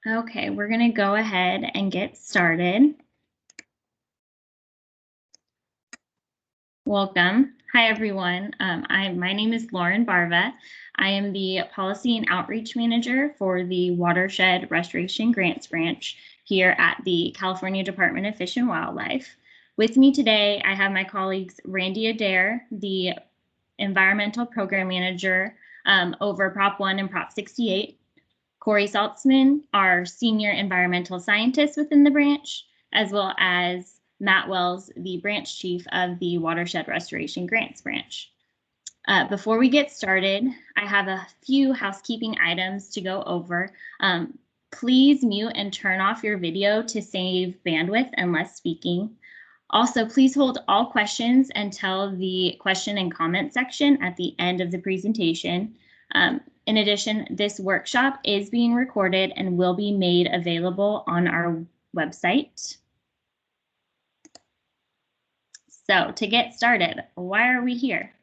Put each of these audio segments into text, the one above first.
Okay, we're going to go ahead and get started. Welcome. Hi, everyone. My name is Lauren Barva. I am the Policy and Outreach Manager for the Watershed Restoration Grants Branch here at the California Department of Fish and Wildlife. With me today, I have my colleagues Randy Adair, the Environmental Program Manager over Prop 1 and Prop 68, Corey Saltzman, our Senior Environmental Scientist within the branch, as well as Matt Wells, the branch chief of the Watershed Restoration Grants Branch. Before we get started, I have a few housekeeping items to go over. Please mute and turn off your video to save bandwidth unless speaking. Also, please hold all questions until the question and comment section at the end of the presentation. In addition, this workshop is being recorded and will be made available on our website. So to get started, why are we here?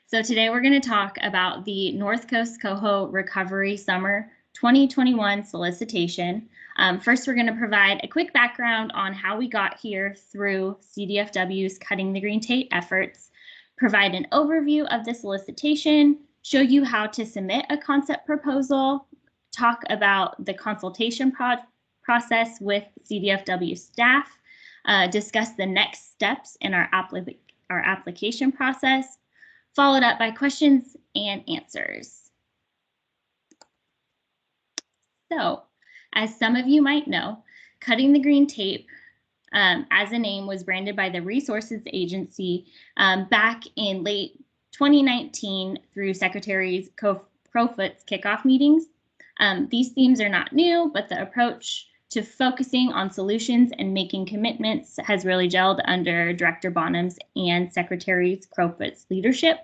So today we're going to talk about the North Coast Coho Recovery Summer 2021 solicitation. First, we're going to provide a quick background on how we got here through CDFW's Cutting the Green Tape efforts, provide an overview of the solicitation, show you how to submit a concept proposal, talk about the consultation process with CDFW staff, discuss the next steps in our application process, followed up by questions and answers. So, as some of you might know, Cutting the Green Tape as a name was branded by the Resources Agency back in late 2019 through Secretary Crowfoot's kickoff meetings. These themes are not new, but the approach to focusing on solutions and making commitments has really gelled under Director Bonham's and Secretary Crowfoot's leadership.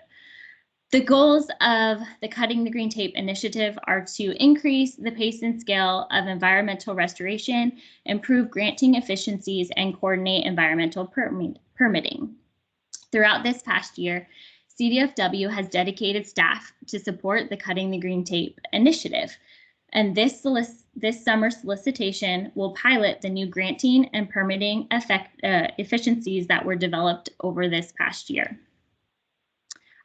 The goals of the Cutting the Green Tape initiative are to increase the pace and scale of environmental restoration, improve granting efficiencies, and coordinate environmental permitting. Throughout this past year, CDFW has dedicated staff to support the Cutting the Green Tape initiative. And this summer solicitation will pilot the new granting and permitting efficiencies that were developed over this past year.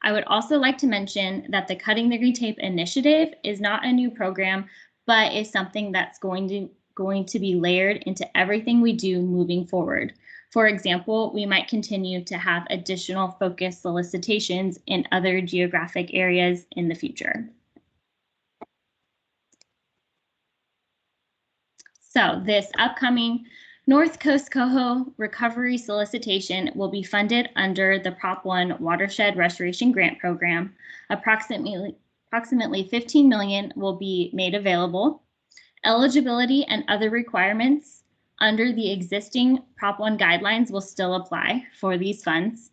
I would also like to mention that the Cutting the Green Tape initiative is not a new program, but is something that's going to be layered into everything we do moving forward. For example, we might continue to have additional focused solicitations in other geographic areas in the future. So this upcoming North Coast Coho Recovery Solicitation will be funded under the Prop 1 Watershed Restoration Grant Program. Approximately $15 million will be made available. Eligibility and other requirements under the existing Prop 1 guidelines will still apply for these funds.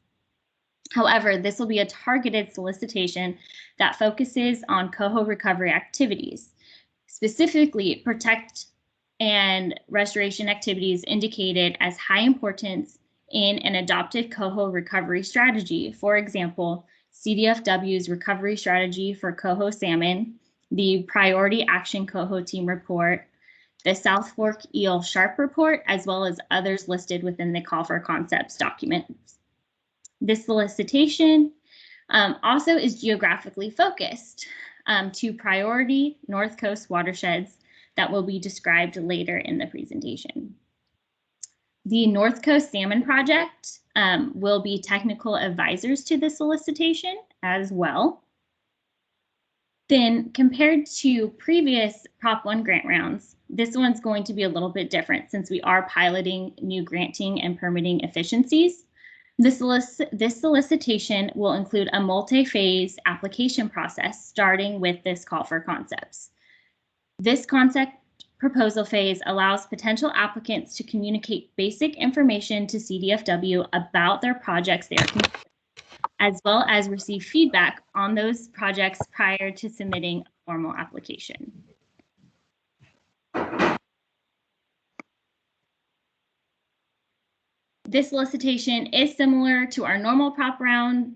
However, this will be a targeted solicitation that focuses on coho recovery activities, specifically protect and restoration activities indicated as high importance in an adopted coho recovery strategy. For example, CDFW's recovery strategy for coho salmon, the Priority Action Coho Team Report, the South Fork Eel Sharp Report, as well as others listed within the Call for Concepts documents. This solicitation also is geographically focused to priority North Coast watersheds that will be described later in the presentation. The North Coast Salmon Project will be technical advisors to the solicitation as well. Then compared to previous Prop 1 grant rounds, this one's going to be a little bit different since we are piloting new granting and permitting efficiencies. This solicitation will include a multi-phase application process starting with this call for concepts. This concept proposal phase allows potential applicants to communicate basic information to CDFW about their projects they are considering, as well as receive feedback on those projects prior to submitting a formal application. This solicitation is similar to our normal Prop 1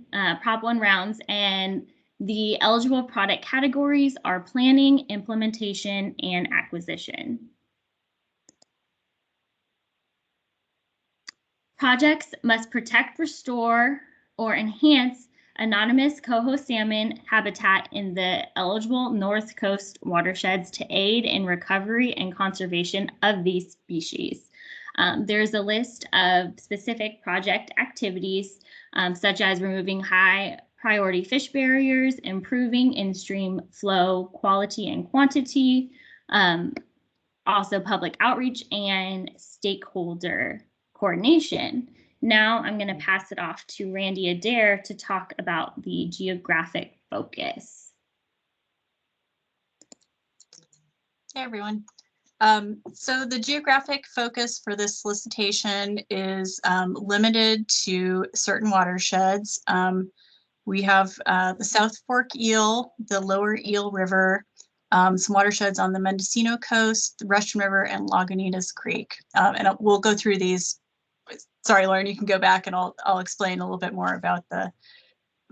rounds, and the eligible product categories are planning, implementation, and acquisition. Projects must protect, restore, or enhance anonymous coho salmon habitat in the eligible North Coast watersheds to aid in recovery and conservation of these species. There's a list of specific project activities, such as removing high priority fish barriers, improving in-stream flow quality and quantity, also public outreach and stakeholder coordination. Now I'm going to pass it off to Randy Adair to talk about the geographic focus. Hey everyone. So the geographic focus for this solicitation is limited to certain watersheds. We have the South Fork Eel, the Lower Eel River, some watersheds on the Mendocino coast, the Russian River, and Lagunitas Creek. And we'll go through these. Sorry, Lauren, you can go back and I'll explain a little bit more about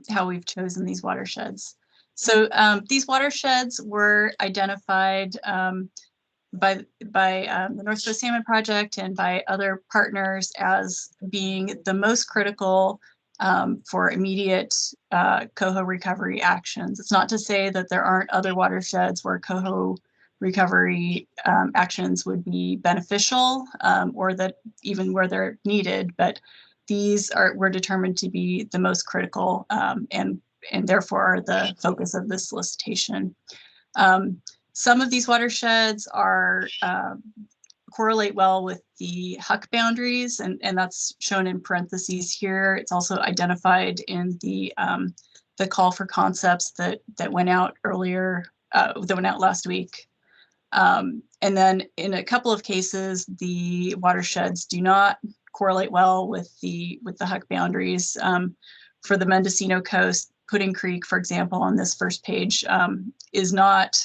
how we've chosen these watersheds. So these watersheds were identified by the North Coast Salmon Project and by other partners as being the most critical for immediate coho recovery actions. It's not to say that there aren't other watersheds where coho recovery actions would be beneficial or that even where they're needed, but these were determined to be the most critical and therefore are the focus of this solicitation. Some of these watersheds correlate well with the HUC boundaries, and that's shown in parentheses here. It's also identified in the call for concepts that went out earlier, that went out last week. And then in a couple of cases, the watersheds do not correlate well with the HUC boundaries. For the Mendocino coast, Pudding Creek, for example, on this first page, there's not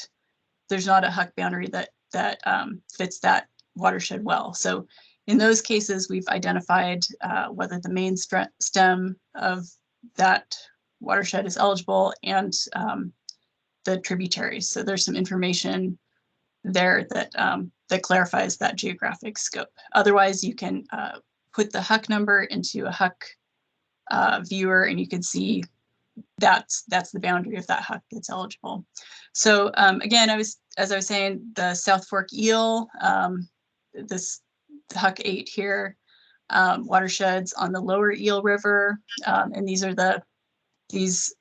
a HUC boundary that fits that watershed well. So in those cases, we've identified whether the main stem of that watershed is eligible and the tributaries. So there's some information there that clarifies that geographic scope. Otherwise, you can put the HUC number into a HUC viewer, and you can see that's the boundary of that HUC that's eligible. So again, as I was saying, the South Fork Eel, this HUC 8 here, watersheds on the Lower Eel River, and these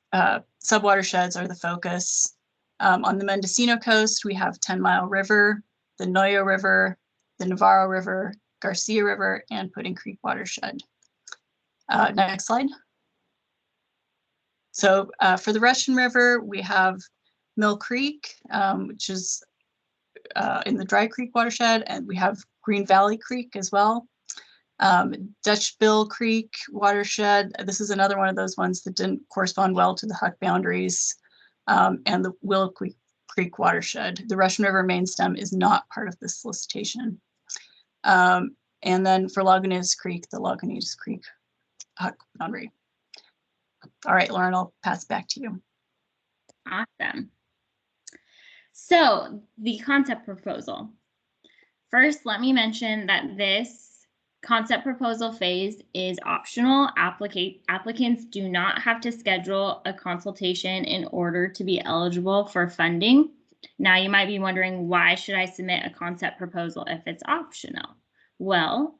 sub-watersheds are the focus. On the Mendocino coast, we have 10 Mile River, the Noyo River, the Navarro River, Garcia River, and Pudding Creek watershed. Next slide. So for the Russian River, we have Mill Creek, which is in the Dry Creek watershed, and we have Green Valley Creek as well. Dutch Bill Creek watershed, this is another one of those ones that didn't correspond well to the HUC boundaries, and the Willow Creek watershed. The Russian River main stem is not part of this solicitation. And then for Lagunitas Creek, the Lagunitas Creek HUC boundary. All right, Lauren, I'll pass back to you. Awesome. So the concept proposal. First, let me mention that this concept proposal phase is optional. Applicants do not have to schedule a consultation in order to be eligible for funding. Now, you might be wondering, why should I submit a concept proposal if it's optional? Well,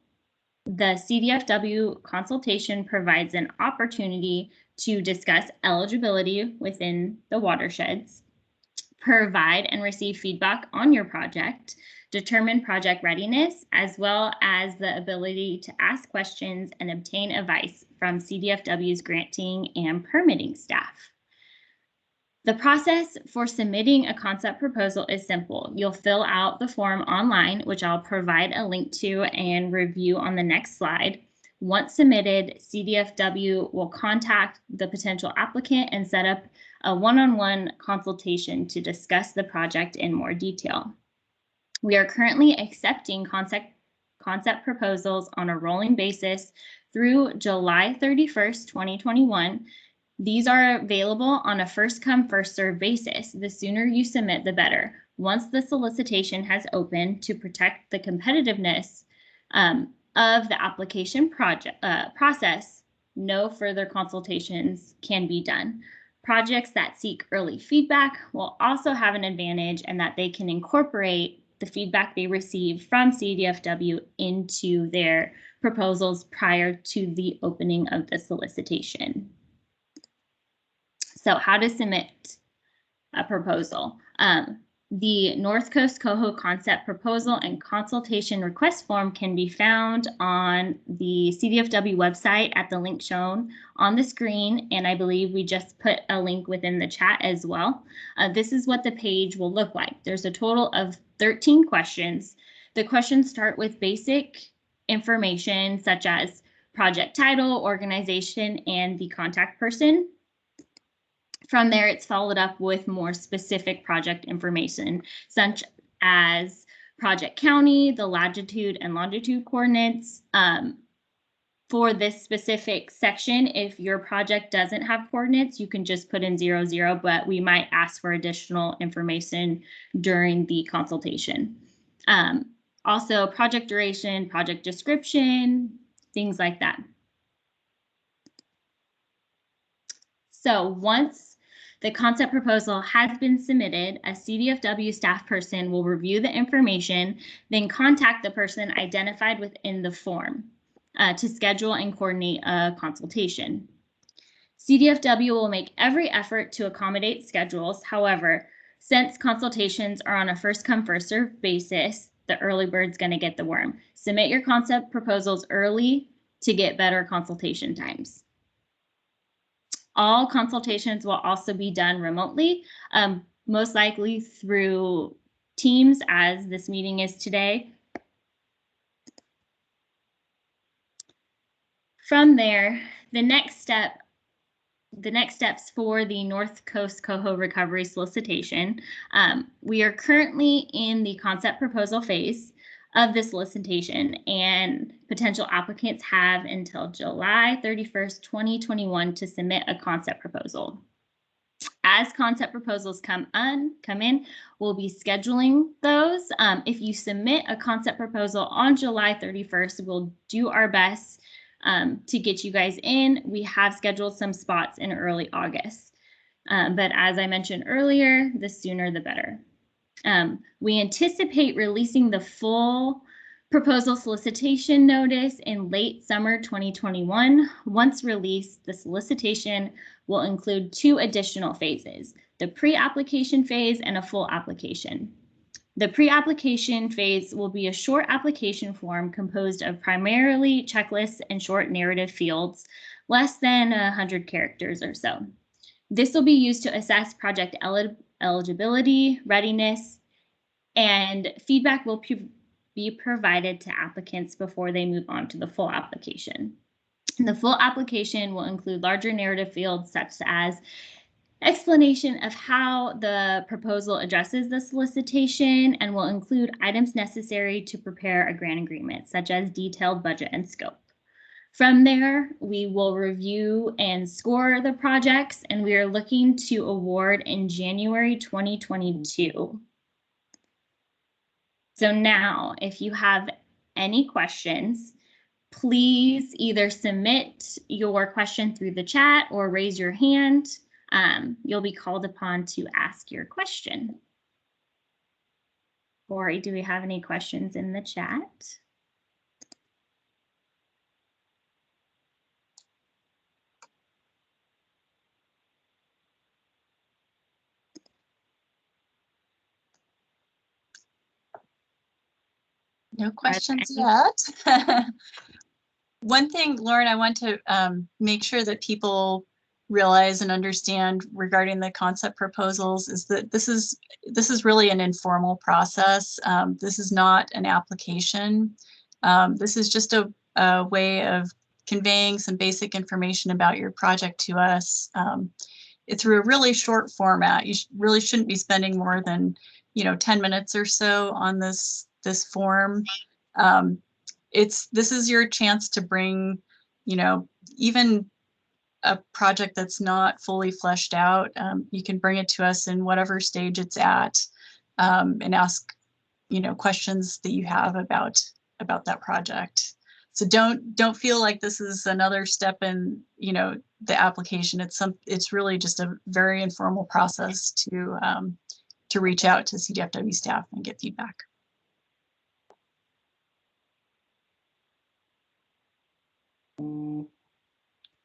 the CDFW consultation provides an opportunity to discuss eligibility within the watersheds, provide and receive feedback on your project, determine project readiness, as well as the ability to ask questions and obtain advice from CDFW's granting and permitting staff. The process for submitting a concept proposal is simple. You'll fill out the form online, which I'll provide a link to and review on the next slide. Once submitted, CDFW will contact the potential applicant and set up a one-on-one consultation to discuss the project in more detail. We are currently accepting concept proposals on a rolling basis through July 31st, 2021. These are available on a first-come, first-served basis. The sooner you submit, the better. Once the solicitation has opened, to protect the competitiveness of the application process, no further consultations can be done. Projects that seek early feedback will also have an advantage in that they can incorporate the feedback they receive from CDFW into their proposals prior to the opening of the solicitation. So how to submit a proposal. The North Coast Coho concept proposal and consultation request form can be found on the CDFW website at the link shown on the screen, and I believe we just put a link within the chat as well. This is what the page will look like. There's a total of 13 questions. The questions start with basic information such as project title, organization, and the contact person. From there, it's followed up with more specific project information, such as project county, the latitude and longitude coordinates. For this specific section, if your project doesn't have coordinates, you can just put in 00, but we might ask for additional information during the consultation. Also, project duration, project description, things like that. So once the concept proposal has been submitted, a CDFW staff person will review the information, then contact the person identified within the form to schedule and coordinate a consultation. CDFW will make every effort to accommodate schedules. However, since consultations are on a first-come, first-served basis, the early bird's going to get the worm. Submit your concept proposals early to get better consultation times. All consultations will also be done remotely, most likely through Teams, as this meeting is today. From there, the next steps for the North Coast Coho Recovery Solicitation. We are currently in the concept proposal phase of the solicitation, and potential applicants have until July 31st, 2021 to submit a concept proposal. As concept proposals come in, we'll be scheduling those. If you submit a concept proposal on July 31st, we'll do our best to get you guys in. We have scheduled some spots in early August, but as I mentioned earlier, the sooner the better. We anticipate releasing the full proposal solicitation notice in late summer 2021. Once released, the solicitation will include 2 additional phases, the pre-application phase and a full application. The pre-application phase will be a short application form composed of primarily checklists and short narrative fields, less than 100 characters or so. This will be used to assess project eligibility, readiness, and feedback will be provided to applicants before they move on to the full application. The full application will include larger narrative fields such as explanation of how the proposal addresses the solicitation, and will include items necessary to prepare a grant agreement, such as detailed budget and scope. From there, we will review and score the projects, and we are looking to award in January 2022. So now, if you have any questions, please either submit your question through the chat or raise your hand. You'll be called upon to ask your question. Corey, do we have any questions in the chat? No questions yet. One thing, Lauren, I want to make sure that people realize and understand regarding the concept proposals is that this is really an informal process. This is not an application. This is just a way of conveying some basic information about your project to us. It's through a really short format. You really shouldn't be spending more than 10 minutes or so on this form. This is your chance to bring, even a project that's not fully fleshed out. You can bring it to us in whatever stage it's at, and ask, questions that you have about that project. So don't feel like this is another step in, you know, the application. It's really just a very informal process to reach out to CDFW staff and get feedback.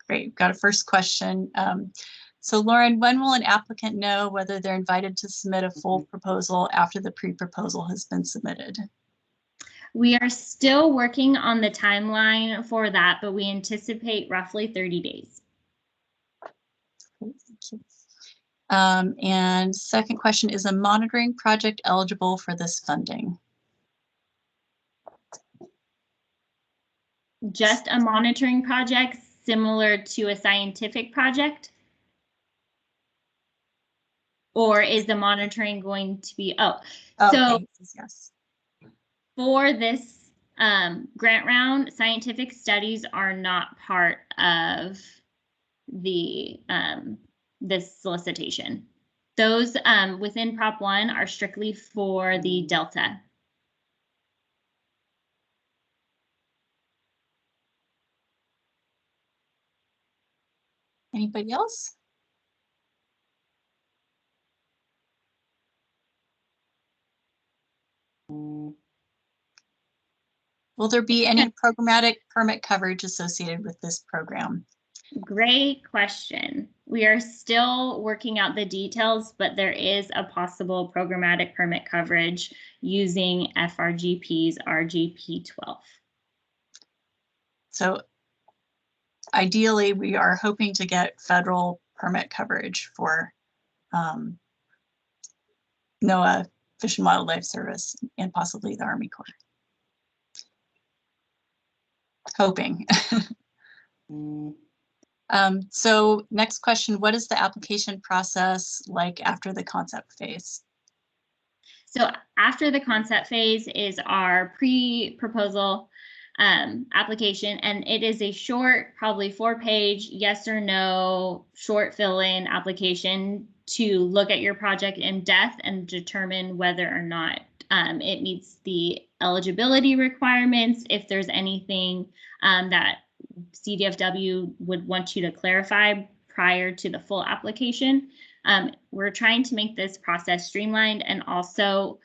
Great, got a first question. So Lauren, when will an applicant know whether they're invited to submit a full proposal after the pre-proposal has been submitted? We are still working on the timeline for that, but we anticipate roughly 30 days. Thank you. And second question, is a monitoring project eligible for this funding? Just a monitoring project similar to a scientific project? Or is the monitoring going to be, so okay. Yes. For this grant round, scientific studies are not part of the this solicitation. Those within Prop 1 are strictly for the Delta. Anybody else? Will there be any programmatic permit coverage associated with this program? Great question. We are still working out the details, but there is a possible programmatic permit coverage using FRGP's RGP 12. So ideally, we are hoping to get federal permit coverage for NOAA, Fish and Wildlife Service, and possibly the Army Corps. Hoping. So next question, what is the application process like after the concept phase? So after the concept phase is our pre-proposal application, and it is a short, probably 4-page yes or no short fill-in application to look at your project in depth and determine whether or not it meets the eligibility requirements, if there's anything that CDFW would want you to clarify prior to the full application. We're trying to make this process streamlined and also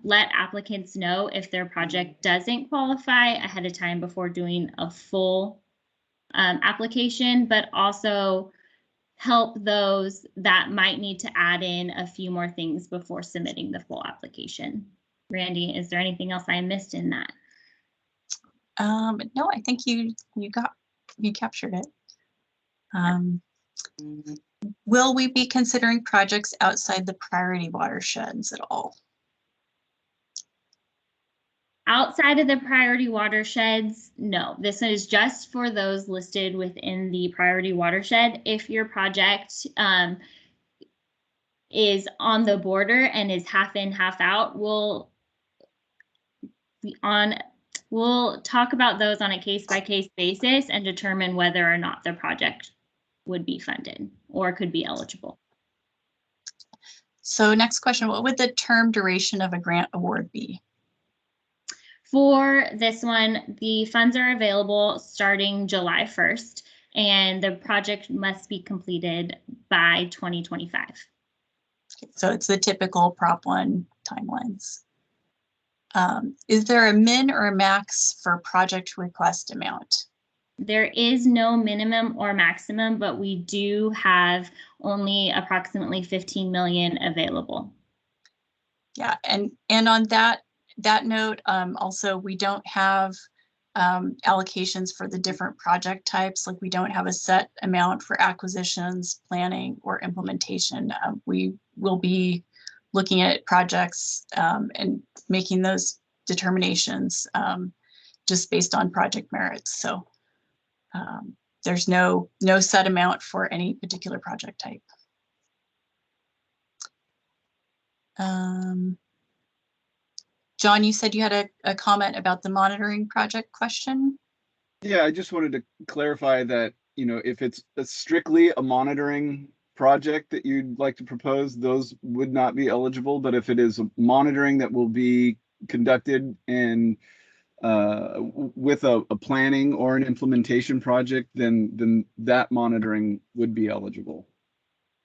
let applicants know if their project doesn't qualify ahead of time before doing a full application, but also help those that might need to add in a few more things before submitting the full application. Randy, is there anything else I missed in that? No, I think you captured it. Will we be considering projects outside the priority watersheds at all? Outside of the priority watersheds, no. This is just for those listed within the priority watershed. If your project is on the border and is half in, half out, we'll talk about those on a case-by-case basis and determine whether or not the project would be funded or could be eligible. So next question, what would the term duration of a grant award be? For this one, the funds are available starting July 1st, and the project must be completed by 2025. So it's the typical Prop 1 timelines. Is there a min or a max for project request amount? There is no minimum or maximum, but we do have only approximately 15 million available. Yeah, and on that note, also we don't have allocations for the different project types. Like we don't have a set amount for acquisitions, planning, or implementation. We will be looking at projects and making those determinations just based on project merits. So there's no set amount for any particular project type. John, you said you had a comment about the monitoring project question. Yeah, I just wanted to clarify that, you know, if it's strictly a monitoring project that you'd like to propose, those would not be eligible. But if it is monitoring that will be conducted in with a planning or an implementation project, then that monitoring would be eligible.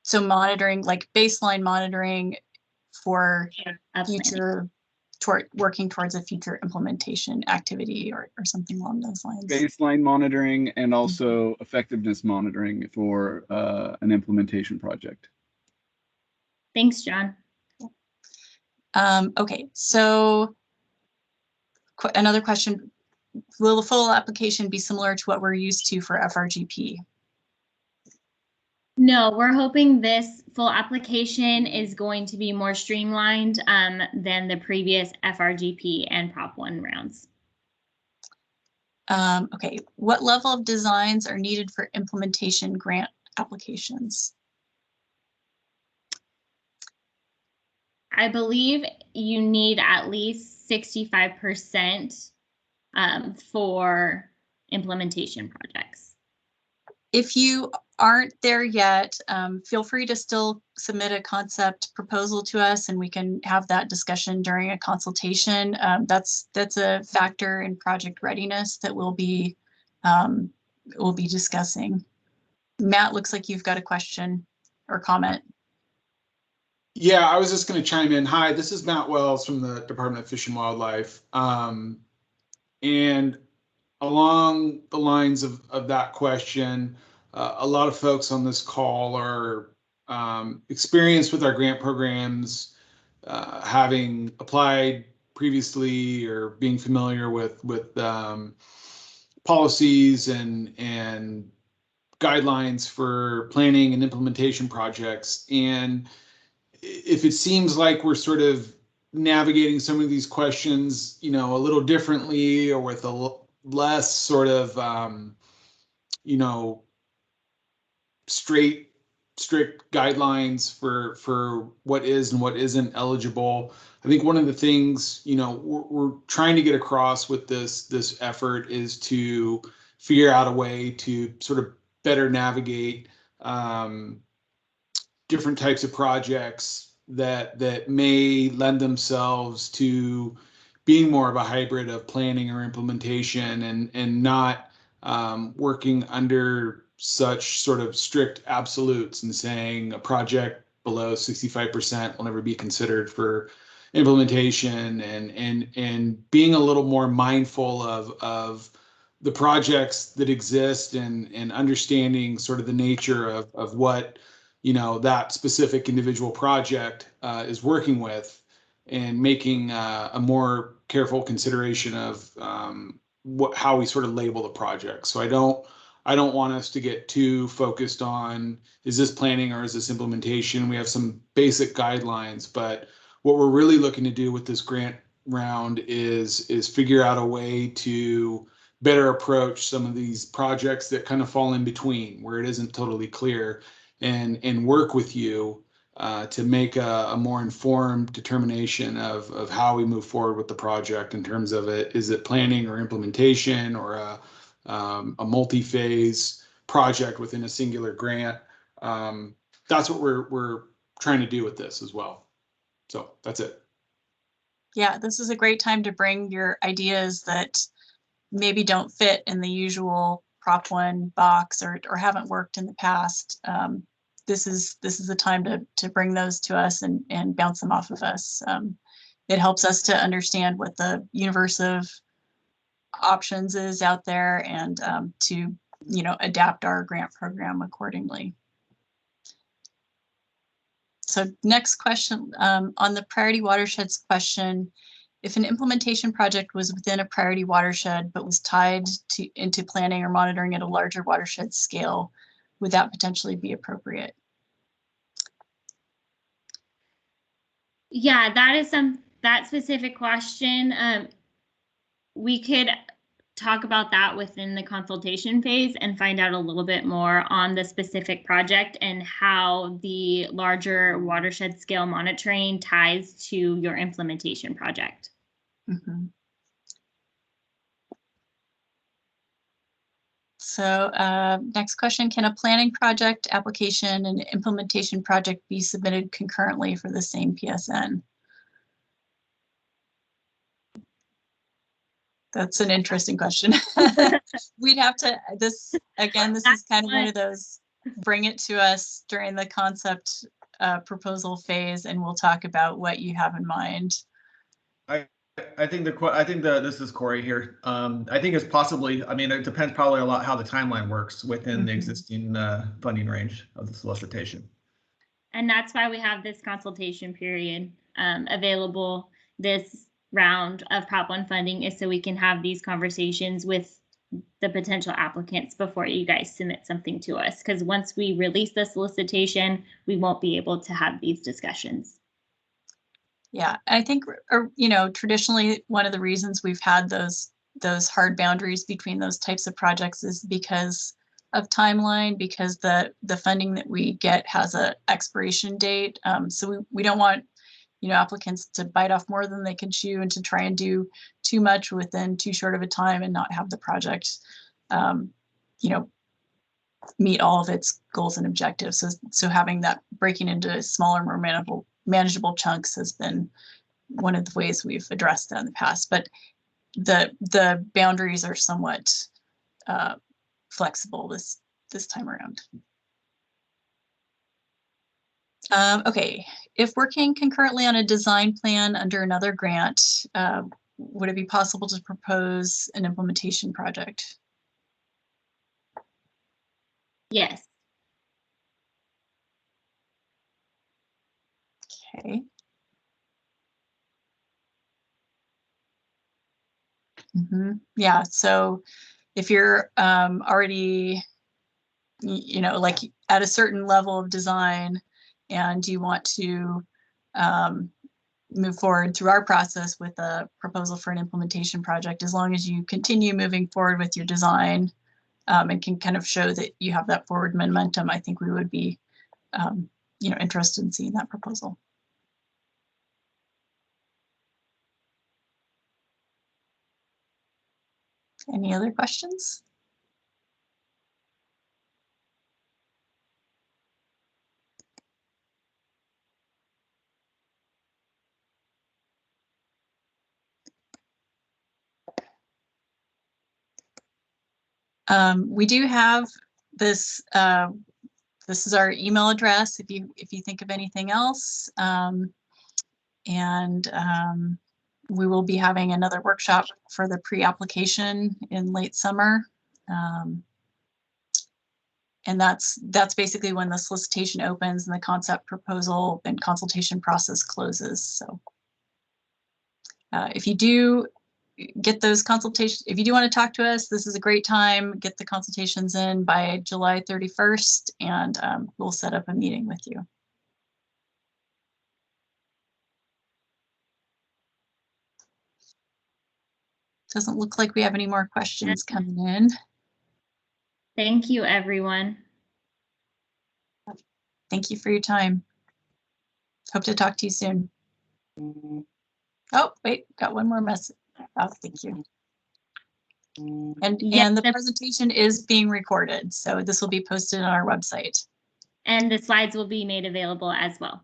So monitoring, like baseline monitoring for Planning. working towards a future implementation activity or something along those lines. Baseline monitoring and also effectiveness monitoring for an implementation project. Thanks, John. Okay, so another question, will the full application be similar to what we're used to for FRGP? No, we're hoping this full application is going to be more streamlined than the previous FRGP and Prop 1 rounds. Okay, what level of designs are needed for implementation grant applications? I believe you need at least 65% for implementation projects. If you aren't there yet, feel free to still submit a concept proposal to us and we can have that discussion during a consultation. That's a factor in project readiness that we'll be discussing. Matt, looks like you've got a question or comment. Yeah, I was just going to chime in. Hi, this is Matt Wells from the Department of Fish and Wildlife. And along the lines of that question, a lot of folks on this call are experienced with our grant programs, having applied previously or being familiar with policies and guidelines for planning and implementation projects. And if it seems like we're sort of navigating some of these questions, a little differently or with a less sort of, strict guidelines for what is and what isn't eligible. I think one of the things, we're trying to get across with this effort is to figure out a way to sort of better navigate different types of projects that may lend themselves to being more of a hybrid of planning or implementation and not working under such sort of strict absolutes and saying a project below 65% will never be considered for implementation and being a little more mindful of the projects that exist and understanding sort of the nature of what that specific individual project is working with and making a more careful consideration of how we sort of label the project. So I don't want us to get too focused on, is this planning or is this implementation? We have some basic guidelines, but what we're really looking to do with this grant round is figure out a way to better approach some of these projects that kind of fall in between where it isn't totally clear and work with you to make a more informed determination of how we move forward with the project in terms of is it planning or implementation or a multi-phase project within a singular grant. That's what we're trying to do with this as well. So that's it. Yeah, this is a great time to bring your ideas that maybe don't fit in the usual Prop 1 box or haven't worked in the past. This is the time to bring those to us and bounce them off of us. It helps us to understand what the universe of options is out there and to adapt our grant program accordingly. So next question, on the priority watersheds question, if an implementation project was within a priority watershed but was tied into planning or monitoring at a larger watershed scale, would that potentially be appropriate? Yeah, that specific question. We could talk about that within the consultation phase and find out a little bit more on the specific project and how the larger watershed scale monitoring ties to your implementation project. Mm-hmm. So next question, can a planning project application and implementation project be submitted concurrently for the same PSN? That's an interesting question. We'd have to, this is kind of one of those, bring it to us during the concept proposal phase, and we'll talk about what you have in mind. I think this is Corey here. I think it's possibly, I mean, it depends probably a lot how the timeline works within the existing funding range of the solicitation. And that's why we have this consultation period available. This round of Prop 1 funding is so we can have these conversations with the potential applicants before you guys submit something to us. Because once we release the solicitation, we won't be able to have these discussions. Yeah, I think, you know, traditionally, one of the reasons we've had those hard boundaries between those types of projects is because of timeline, because the funding that we get has a expiration date. So we don't want, you know, applicants to bite off more than they can chew and to try and do too much within too short of a time and not have the project, you know, meet all of its goals and objectives. So having that breaking into smaller, more manageable chunks has been one of the ways we've addressed that in the past. But the boundaries are somewhat flexible this time around. Okay, if working concurrently on a design plan under another grant, would it be possible to propose an implementation project? Yes. Okay. Yeah, so if you're already, you know, like at a certain level of design and you want to move forward through our process with a proposal for an implementation project, as long as you continue moving forward with your design and can kind of show that you have that forward momentum, I think we would be, you know, interested in seeing that proposal. Any other questions? We do have this. This is our email address if you think of anything else. We will be having another workshop for the pre-application in late summer. And that's basically when the solicitation opens and the concept proposal and consultation process closes. So if you do get those consultations, if you do want to talk to us, this is a great time. Get the consultations in by July 31st, and we'll set up a meeting with you. Doesn't look like we have any more questions coming in. Thank you, everyone. Thank you for your time. Hope to talk to you soon. Oh, wait, got one more message. Oh, thank you. And the presentation is being recorded, so this will be posted on our website. And the slides will be made available as well.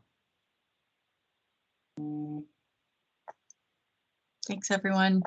Thanks, everyone.